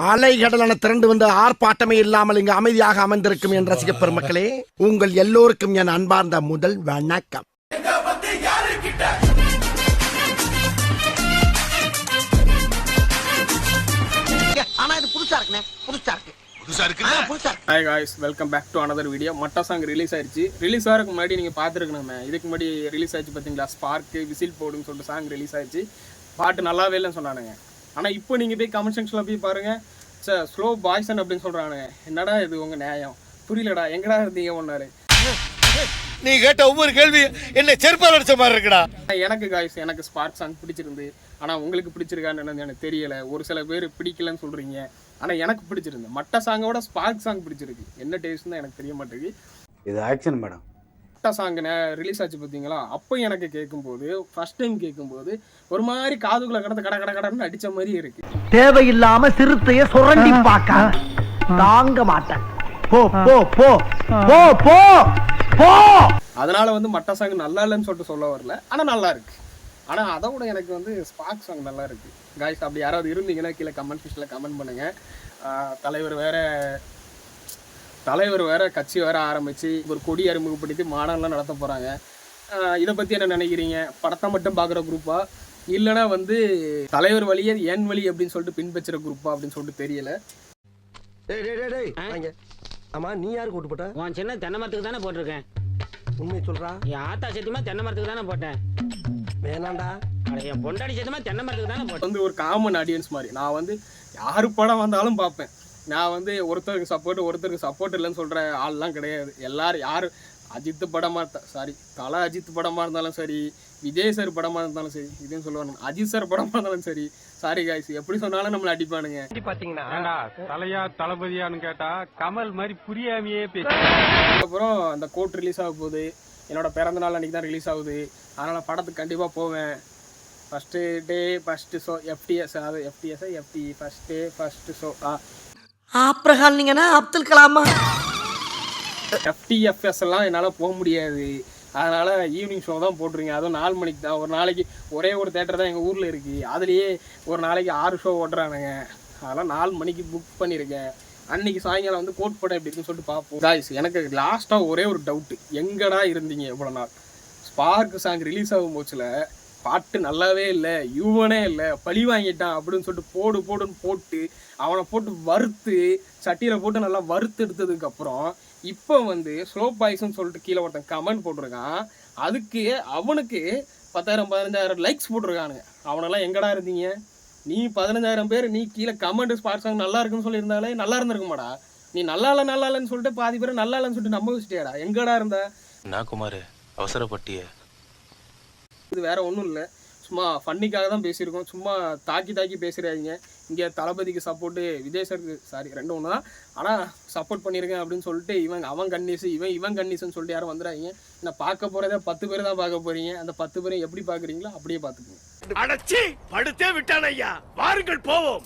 அலைகடலான திரண்டு வந்து ஆர்ப்பாட்டமே இல்லாமல் இங்கு அமைதியாக அமர்ந்திருக்கும் என் ரசிக பெருமக்களே, உங்கள் எல்லோருக்கும் என் அன்பார்ந்த முதல் வணக்கம். Hi guys, welcome back to another video. மட்ட சாங் ரிலீஸ் ஆயிடுச்சு. ரிலீஸ் ஆகிறதுக்கு முன்னாடி நீங்கள் பார்த்துருக்கணுமே, இதுக்கு முன்னாடி ரிலீஸ் ஆயிடுச்சு பார்த்தீங்களா, ஸ்பார்க்கு விசில் போடுன்னு சொல்லிட்டு சாங் ரிலீஸ் ஆயிடுச்சு. பாட்டு நல்லாவே இல்லைன்னு சொன்னானுங்க. ஆனால் இப்போ நீங்கள் போய் கமெண்ட் செக்ஷனில் போய் பாருங்கள், சார் ஸ்லோ பாய்சன் அப்படின்னு சொல்கிறானுங்க. என்னடா இது உங்கள் நியாயம் புரியலடா, எங்கடா இருந்தீங்க ஒன்றாரு. நீ கேட்ட ஒவ்வொரு கேள்வி என்ன செருப்பால் அடிச்ச மாதிரி இருக்குடா. எனக்கு காய்ஸ், எனக்கு ஸ்பார்க் சாங் பிடிச்சிருந்து. ஆனால் உங்களுக்கு பிடிச்சிருக்கான்னு எனக்கு தெரியலை. ஒரு சில பேர் பிடிக்கலன்னு சொல்கிறீங்க, ஆனால் எனக்கு பிடிச்சிருந்து. மட்ட சாங்கோட ஸ்பார்க் சாங் பிடிச்சிருக்கு. என்ன டேஸ்ட்னு தான் எனக்கு தெரிய மாட்டேங்குது. இது ஆக்ஷன் மேடம். மட்ட சாங் ரிலீஸ் ஆச்சு பார்த்தீங்களா, அப்போ எனக்கு கேட்கும்போது, ஃபர்ஸ்ட் டைம் கேட்கும்போது ஒரு மாதிரி காதுக்குள்ள கடந்து கட கட கடன்னு அடித்த மாதிரி இருக்கு. தேவையில்லாம சிறுத்தைய சுரண்டி பார்க்க தாங்க மாட்டேன். போ போ போ போ போ போ. அதனால வந்து மட்ட சாங் நல்லா இல்லைன்னு சொல்லிட்டு சொல்ல வரல, ஆனால் நல்லா இருக்கு. ஆனால் அதை விட எனக்கு வந்து ஸ்பார்க் சாங் நல்லா இருக்கு. காய்ஸ், அப்படி யாராவது இருந்தீங்கன்னா கீழே கமெண்ட் செக்ஷனில் கமெண்ட் பண்ணுங்க. தலைவர் வேற கட்சி வேற ஆரம்பிச்சு ஒரு கொடி அறிமுகப்படுத்தி மாநாடுலாம் நடத்த போறாங்க. இதை பத்தி என்ன நினைக்கிறீங்க? படத்தை மட்டும் பார்க்குற குரூப்பா, இல்லைன்னா வந்து தலைவர் வழியே என் வழி அப்படின்னு சொல்லிட்டு பின்பற்றுற குரூப்பா அப்படின்னு சொல்லிட்டு தெரியல. ஆமா, நீ யாருக்கு ஓட்டு போட்ட? உன் சின்ன தென்னை மரத்துக்கு தானே போட்டிருக்கேன். உண்மையை சொல்றா? என் ஆத்தா சத்தியமா தென்னை மரத்துக்கு தானே போட்டேன். வேணாண்டா. என் பொண்டாடி சத்தியமா தென்னை மரத்துக்கு தானே போட்டேன். வந்து ஒரு காமன் ஆடியன்ஸ் மாதிரி நான் வந்து யாரு படம் வந்தாலும் பார்ப்பேன். நான் வந்து ஒருத்தருக்கு சப்போர்ட் இல்லைன்னு சொல்கிற ஆள்லாம் கிடையாது. எல்லாரும் யார் அஜித் படமாக தலை அஜித் படமாக இருந்தாலும் சரி, விஜய் சார் படமாக இருந்தாலும் சரி, இதுன்னு சொல்லுவாங்க, அஜித் சார் படமாக இருந்தாலும் சரி, சாரி காய்ஸ், எப்படி சொன்னாலும் நம்மளை அடிப்பானுங்க. பாத்தீங்கன்னா தலையா தளபதியான்னு கேட்டா கமல் மாதிரி புரியாமையே பேச. அப்புறம் அந்த கோட் ரிலீஸ் ஆக போகுது. என்னோட பிறந்த நாள் அன்றைக்கி தான் ரிலீஸ் ஆகுது. அதனால் படத்துக்கு கண்டிப்பாக போவேன். First day first show FTS, அதாவது FTE first day first show. ஆப்ரஹால் நீங்கன்னா அப்துல் கலாமா. FTFS எல்லாம் என்னால் போக முடியாது. அதனால் ஈவினிங் ஷோ தான் போட்டுருங்க. அதுவும் 4 மணிக்கு தான். ஒரு நாளைக்கு ஒரே ஒரு தேட்டர் தான் எங்கள் ஊரில் இருக்குது. அதுலேயே ஒரு நாளைக்கு 6 ஷோ ஓட்டுறானுங்க. அதெல்லாம் 4 மணிக்கு புக் பண்ணியிருக்கேன். அன்றைக்கி சாயங்காலம் வந்து கோட் படம் எப்படி இருக்குன்னு சொல்லிட்டு பார்ப்போம். காய்ஸ், எனக்கு லாஸ்ட்டாக ஒரே ஒரு டவுட்டு, எங்கடா இருந்தீங்க எவ்வளோ நாள்? ஸ்பார்க் சாங் ரிலீஸ் ஆகும் போச்சுல, பாட்டு நல்லாவே இல்லை, யூவனே இல்லை, பழி வாங்கிட்டான் அப்படின்னு சொல்லிட்டு போடுன்னு போட்டு அவனை போட்டு வறுத்து சட்டியில் போட்டு நல்லா வறுத்து எடுத்ததுக்கப்புறம் இப்போ வந்து ஸ்லோ பாய்ஸ்ன்னு சொல்லிட்டு கீழே ஒருத்தன் கமெண்ட் போட்டிருக்கான். அதுக்கு அவனுக்கு 10,000-15,000 லைக்ஸ் போட்டிருக்கானுங்க. அவனெல்லாம் எங்கடா இருந்தீங்க? நீ 15,000 பேர் நீ கீழே கமெண்ட் ஸ்பார்க் சாங் நல்லா இருக்குன்னு சொல்லியிருந்தாலே நல்லா இருந்திருக்குமாடா. நீ நல்லா இல்லைன்னு சொல்லிட்டு பாதி பேர் நல்லா இல்லைன்னு சொல்லிட்டு நம்ப வச்சுட்டியாடா. எங்கடா இருந்த? நான் குமார் அவசரப்பட்டிய. இது வேற ஒன்றும் இல்லை, சும்மா ஃபன்னிக்காக தான் பேசியிருக்கோம். சும்மா தாக்கி பேசுகிறாங்க. இங்கே தளபதிக்கு சப்போர்ட்டு, விஜய் சாருக்கு ரெண்டும் ஒன்று தான், ஆனால் சப்போர்ட் பண்ணியிருக்கேன் அப்படின்னு சொல்லிட்டு அவன் கன்னிஸு இவன் கன்னிஸுன்னு சொல்லிட்டு யாரும் வந்துடுறாங்க. நான் பார்க்க போகிறதே 10 பேர் தான் பார்க்க போகிறீங்க. அந்த 10 பேரும் எப்படி பார்க்குறீங்களோ அப்படியே பார்த்துக்குங்க. அடச்சி படுத்தே விட்டான் ஐயா, வாருங்கள் போவோம்.